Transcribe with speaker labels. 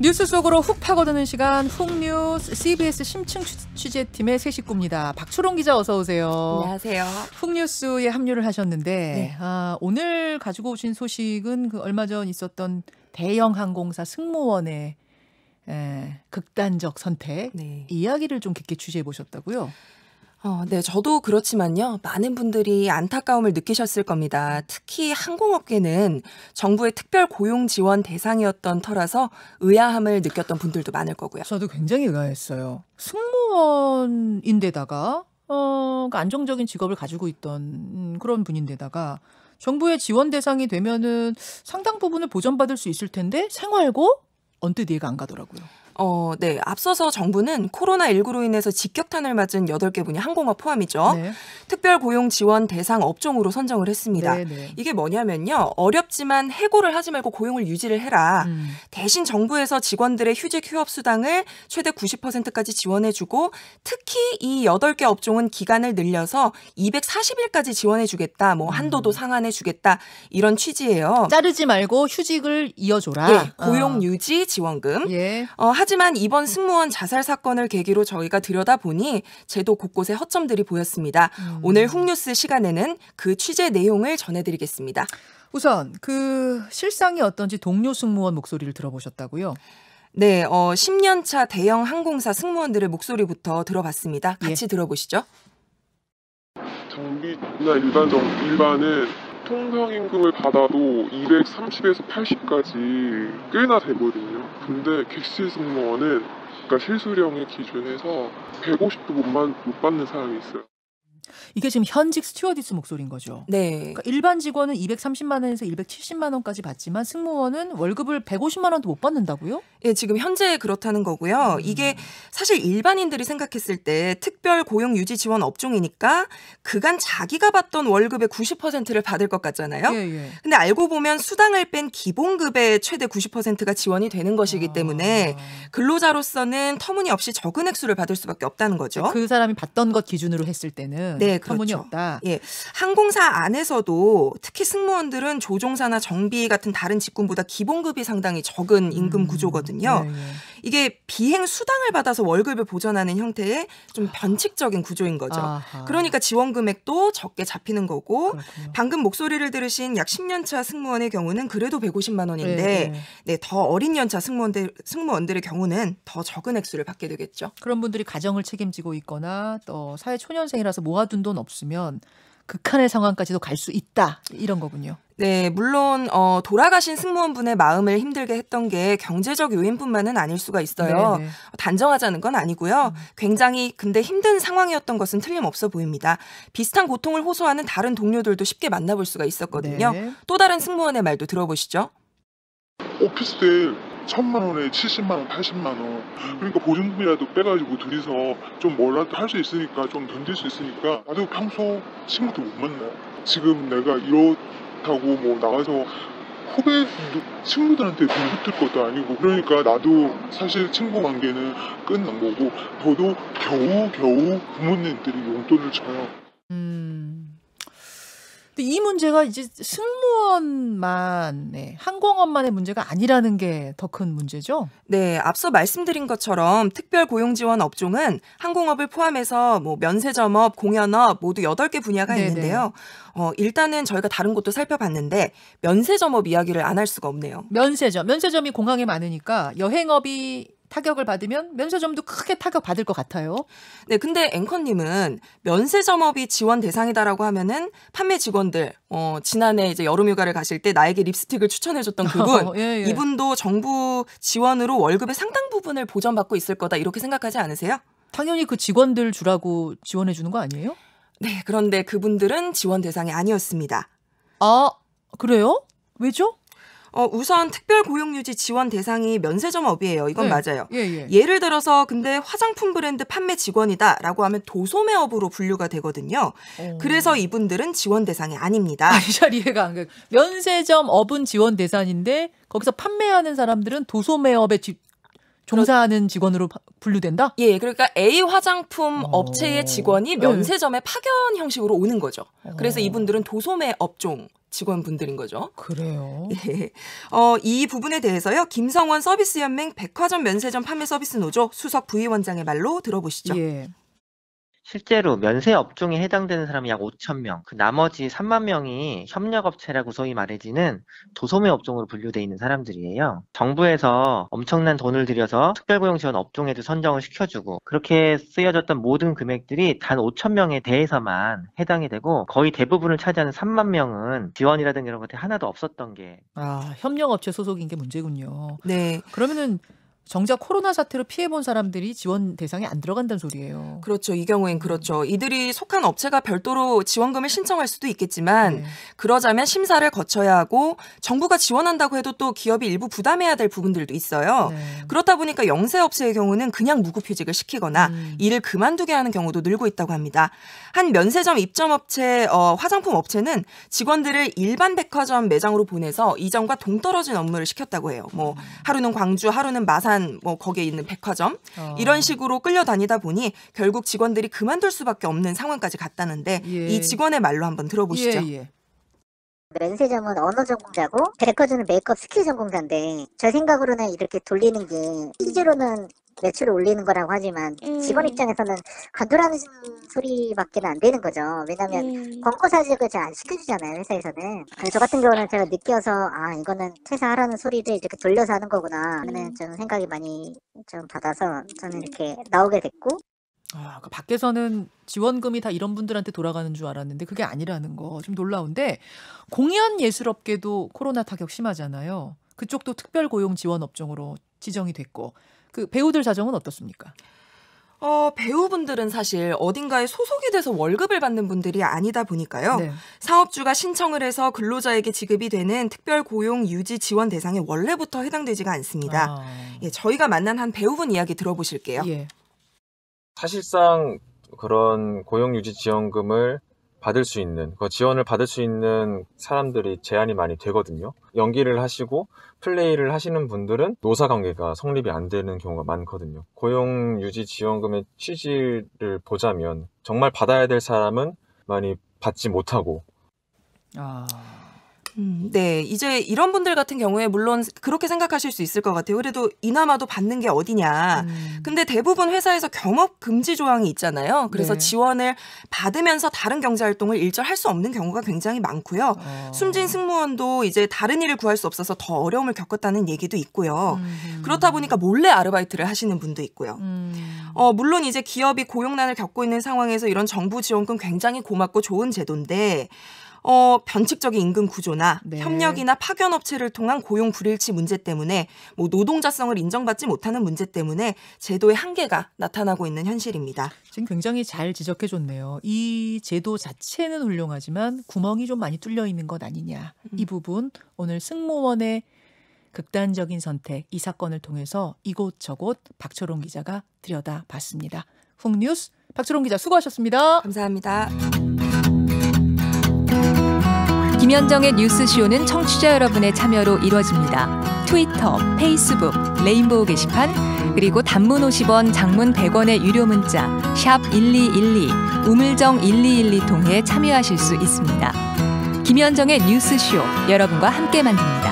Speaker 1: 뉴스 속으로 훅 파고드는 시간, 훅뉴스 CBS 심층 취재팀의 새 식구입니다. 박초롱 기자 어서 오세요.
Speaker 2: 안녕하세요.
Speaker 1: 훅뉴스에 합류를 하셨는데
Speaker 2: 네.
Speaker 1: 오늘 가지고 오신 소식은 그 얼마 전 있었던 대형 항공사 승무원의 극단적 선택,
Speaker 2: 네.
Speaker 1: 이야기를 좀 깊게 취재해 보셨다고요?
Speaker 2: 네, 저도 그렇지만요. 많은 분들이 안타까움을 느끼셨을 겁니다. 특히 항공업계는 정부의 특별 고용 지원 대상이었던 터라서 의아함을 느꼈던 분들도 많을 거고요.
Speaker 1: 저도 굉장히 의아했어요. 승무원인데다가 안정적인 직업을 가지고 있던 그런 분인데다가 정부의 지원 대상이 되면은 상당 부분을 보전받을 수 있을 텐데 생활고 언뜻 이해가 안 가더라고요.
Speaker 2: 네. 앞서서 정부는 코로나19로 인해서 직격탄을 맞은 8개 분야 항공업 포함이죠.
Speaker 1: 네.
Speaker 2: 특별 고용 지원 대상 업종으로 선정을 했습니다.
Speaker 1: 네.
Speaker 2: 이게 뭐냐면요. 어렵지만 해고를 하지 말고 고용을 유지를 해라. 대신 정부에서 직원들의 휴직 휴업 수당을 최대 90%까지 지원해주고 특히 이 8개 업종은 기간을 늘려서 240일까지 지원해주겠다. 뭐 한도도 상한해주겠다. 이런 취지예요.
Speaker 1: 자르지 말고 휴직을 이어줘라.
Speaker 2: 예, 고용 유지 지원금.
Speaker 1: 예.
Speaker 2: 하지만 이번 승무원 자살 사건을 계기로 저희가 들여다보니 제도 곳곳에 허점들이 보였습니다. 오늘 훅뉴스 시간에는 그 취재 내용을 전해드리겠습니다.
Speaker 1: 우선 그 실상이 어떤지 동료 승무원 목소리를 들어보셨다고요?
Speaker 2: 네, 10년 차 대형 항공사 승무원들의 목소리부터 들어봤습니다. 같이 들어보시죠.
Speaker 3: 정비나 일반은 통상임금을 받아도 230에서 80까지 꽤나 되거든요. 근데 객실 승무원은 그러니까 실수령의 기준에서 150도 못 받는 사람이 있어요.
Speaker 1: 이게 지금 현직 스튜어디스 목소리인 거죠.
Speaker 2: 네.
Speaker 1: 그러니까 일반 직원은 230만 원에서 270만 원까지 받지만 승무원은 월급을 150만 원도 못 받는다고요?
Speaker 2: 예, 지금 현재 그렇다는 거고요. 이게 사실 일반인들이 생각했을 때 특별 고용 유지 지원 업종이니까 그간 자기가 받던 월급의 90%를 받을 것 같잖아요.
Speaker 1: 예.
Speaker 2: 근데 알고 보면 수당을 뺀 기본급의 최대 90%가 지원이 되는 것이기 때문에 근로자로서는 터무니없이 적은 액수를 받을 수밖에 없다는 거죠.
Speaker 1: 그 사람이 받던 것 기준으로 했을 때는
Speaker 2: 네,
Speaker 1: 터무니없다.
Speaker 2: 예, 항공사 안에서도 특히 승무원들은 조종사나 정비 같은 다른 직군보다 기본급이 상당히 적은 임금 구조거든요.
Speaker 1: 네.
Speaker 2: 이게 비행 수당을 받아서 월급을 보전하는 형태의 좀 변칙적인 구조인 거죠.
Speaker 1: 아하.
Speaker 2: 그러니까 지원 금액도 적게 잡히는 거고
Speaker 1: 그렇군요.
Speaker 2: 방금 목소리를 들으신 약 10년 차 승무원의 경우는 그래도 150만 원인데 네, 더 어린 연차 승무원들의 경우는 더 적은 액수를 받게 되겠죠.
Speaker 1: 그런 분들이 가정을 책임지고 있거나 또 사회 초년생이라서 모아둔 돈 없으면 극한의 상황까지도 갈 수 있다. 이런 거군요.
Speaker 2: 네, 물론 돌아가신 승무원분의 마음을 힘들게 했던 게 경제적 요인뿐만은 아닐 수가 있어요.
Speaker 1: 네네.
Speaker 2: 단정하자는 건 아니고요. 굉장히 근데 힘든 상황이었던 것은 틀림없어 보입니다. 비슷한 고통을 호소하는 다른 동료들도 쉽게 만나볼 수가 있었거든요.
Speaker 1: 네.
Speaker 2: 또 다른 승무원의 말도 들어보시죠.
Speaker 3: 오피스텔 1,000만 원에 70만 원, 80만 원. 그러니까 보증금이라도 빼가지고 둘이서 좀 뭐라도 할 수 있으니까 좀 던질 수 있으니까 나도 평소 친구들 못 만나. 지금 내가 이렇다고 뭐 나가서 후배 친구들한테 돈 붙을 것도 아니고 그러니까 나도 사실 친구 관계는 끝난 거고 저도 겨우 부모님들이 용돈을 줘요.
Speaker 1: 근데 이 문제가 이제 승무원만, 항공업만의 문제가 아니라는 게 더 큰 문제죠?
Speaker 2: 네, 앞서 말씀드린 것처럼 특별 고용 지원 업종은 항공업을 포함해서 뭐 면세점업, 공연업 모두 8개 분야가
Speaker 1: 네네.
Speaker 2: 있는데요. 일단은 저희가 다른 곳도 살펴봤는데 면세점업 이야기를 안 할 수가 없네요.
Speaker 1: 면세점이 공항에 많으니까 여행업이 타격을 받으면 면세점도 크게 타격받을 것 같아요.
Speaker 2: 네, 근데 앵커님은 면세점업이 지원 대상이다라고 하면은 판매 직원들, 지난해 이제 여름휴가를 가실 때 나에게 립스틱을 추천해줬던 그분,
Speaker 1: 예.
Speaker 2: 이분도 정부 지원으로 월급의 상당 부분을 보전받고 있을 거다 이렇게 생각하지 않으세요?
Speaker 1: 당연히 그 직원들 주라고 지원해 주는 거 아니에요?
Speaker 2: 네, 그런데 그분들은 지원 대상이 아니었습니다.
Speaker 1: 아, 그래요? 왜죠?
Speaker 2: 우선 특별 고용유지 지원 대상이 면세점업이에요. 이건 맞아요.
Speaker 1: 예.
Speaker 2: 예를 들어서 근데 화장품 브랜드 판매 직원이다라고 하면 도소매업으로 분류가 되거든요. 그래서 이분들은 지원 대상이 아닙니다.
Speaker 1: 잘 이해가 안 가요. 면세점 업은 지원 대상인데 거기서 판매하는 사람들은 도소매업에 종사하는 직원으로 분류된다?
Speaker 2: 예, 그러니까 A 화장품 업체의 직원이 면세점에 파견 형식으로 오는 거죠. 그래서 이분들은 도소매 업종 직원분들인 거죠.
Speaker 1: 그래요?
Speaker 2: 예. 이 부분에 대해서요. 김성원 서비스연맹 백화점 면세점 판매 서비스 노조 수석 부위원장의 말로 들어보시죠.
Speaker 1: 예.
Speaker 4: 실제로 면세 업종에 해당되는 사람이 약 5,000명, 그 나머지 3만 명이 협력업체라고 소위 말해지는 도소매 업종으로 분류되어 있는 사람들이에요. 정부에서 엄청난 돈을 들여서 특별고용 지원 업종에도 선정을 시켜주고 그렇게 쓰여졌던 모든 금액들이 단 5,000명에 대해서만 해당이 되고 거의 대부분을 차지하는 3만 명은 지원이라든가 이런 것들이 하나도 없었던 게.
Speaker 1: 협력업체 소속인 게 문제군요.
Speaker 2: 네.
Speaker 1: 그러면은 정작 코로나 사태로 피해본 사람들이 지원 대상에 안 들어간다는 소리예요.
Speaker 2: 그렇죠. 이 경우엔 그렇죠. 이들이 속한 업체가 별도로 지원금을 신청할 수도 있겠지만
Speaker 1: 네.
Speaker 2: 그러자면 심사를 거쳐야 하고 정부가 지원한다고 해도 또 기업이 일부 부담해야 될 부분들도 있어요.
Speaker 1: 네.
Speaker 2: 그렇다 보니까 영세업체의 경우는 그냥 무급휴직을 시키거나 일을 그만두게 하는 경우도 늘고 있다고 합니다. 한 면세점 입점업체 화장품 업체는 직원들을 일반 백화점 매장으로 보내서 이전과 동떨어진 업무를 시켰다고 해요. 뭐 하루는 광주, 하루는 마산 뭐 거기에 있는 백화점 이런 식으로 끌려다니다 보니 결국 직원들이 그만둘 수밖에 없는 상황까지 갔다는데
Speaker 1: 예.
Speaker 2: 이 직원의 말로 한번 들어보시죠.
Speaker 1: 예.
Speaker 5: 면세점은 언어 전공자고 백화점은 메이크업 스킬 전공자인데 제 생각으로는 이렇게 돌리는 게 실제로는 매출을 올리는 거라고 하지만 직원 입장에서는 관두라는 소리밖에 안 되는 거죠. 왜냐하면 권고 사직을 잘 안 시켜주잖아요, 회사에서는. 저 같은 경우는 제가 느껴서 이거는 퇴사하라는 소리를 이렇게 돌려서 하는 거구나 하는 좀 생각이 많이 좀 받아서 저는 이렇게 나오게 됐고.
Speaker 1: 그 밖에서는 지원금이 다 이런 분들한테 돌아가는 줄 알았는데 그게 아니라는 거 좀 놀라운데 공연 예술업계도 코로나 타격 심하잖아요. 그쪽도 특별고용 지원 업종으로 지정이 됐고 그 배우들 사정은 어떻습니까?
Speaker 2: 배우분들은 사실 어딘가에 소속이 돼서 월급을 받는 분들이 아니다 보니까요.
Speaker 1: 네.
Speaker 2: 사업주가 신청을 해서 근로자에게 지급이 되는 특별고용 유지 지원 대상에 원래부터 해당되지가 않습니다. 예, 저희가 만난 한 배우분 이야기 들어보실게요.
Speaker 1: 예.
Speaker 6: 사실상 그런 고용유지지원금을 받을 수 있는, 그 지원을 받을 수 있는 사람들이 제한이 많이 되거든요. 연기를 하시고 플레이를 하시는 분들은 노사관계가 성립이 안 되는 경우가 많거든요. 고용유지지원금의 취지를 보자면 정말 받아야 될 사람은 많이 받지 못하고.
Speaker 2: 네, 이제 이런 분들 같은 경우에 물론 그렇게 생각하실 수 있을 것 같아요. 그래도 이나마도 받는 게 어디냐. 근데 대부분 회사에서 겸업 금지 조항이 있잖아요. 그래서
Speaker 1: 네.
Speaker 2: 지원을 받으면서 다른 경제활동을 일절 할 수 없는 경우가 굉장히 많고요. 숨진 승무원도 이제 다른 일을 구할 수 없어서 더 어려움을 겪었다는 얘기도 있고요. 그렇다 보니까 몰래 아르바이트를 하시는 분도 있고요. 물론 이제 기업이 고용난을 겪고 있는 상황에서 이런 정부 지원금 굉장히 고맙고 좋은 제도인데 변칙적인 임금 구조나
Speaker 1: 네.
Speaker 2: 협력이나 파견 업체를 통한 고용 불일치 문제 때문에 뭐 노동자성을 인정받지 못하는 문제 때문에 제도의 한계가 나타나고 있는 현실입니다.
Speaker 1: 지금 굉장히 잘 지적해줬네요. 이 제도 자체는 훌륭하지만 구멍이 좀 많이 뚫려 있는 것 아니냐. 이 부분 오늘 승무원의 극단적인 선택 이 사건을 통해서 이곳저곳 박철웅 기자가 들여다봤습니다. 훅뉴스 박철웅 기자 수고하셨습니다.
Speaker 2: 감사합니다.
Speaker 7: 김현정의 뉴스쇼는 청취자 여러분의 참여로 이루어집니다. 트위터, 페이스북, 레인보우 게시판, 그리고 단문 50원, 장문 100원의 유료 문자 샵 1212, 우물정 1212 통해 참여하실 수 있습니다. 김현정의 뉴스쇼 여러분과 함께 만듭니다.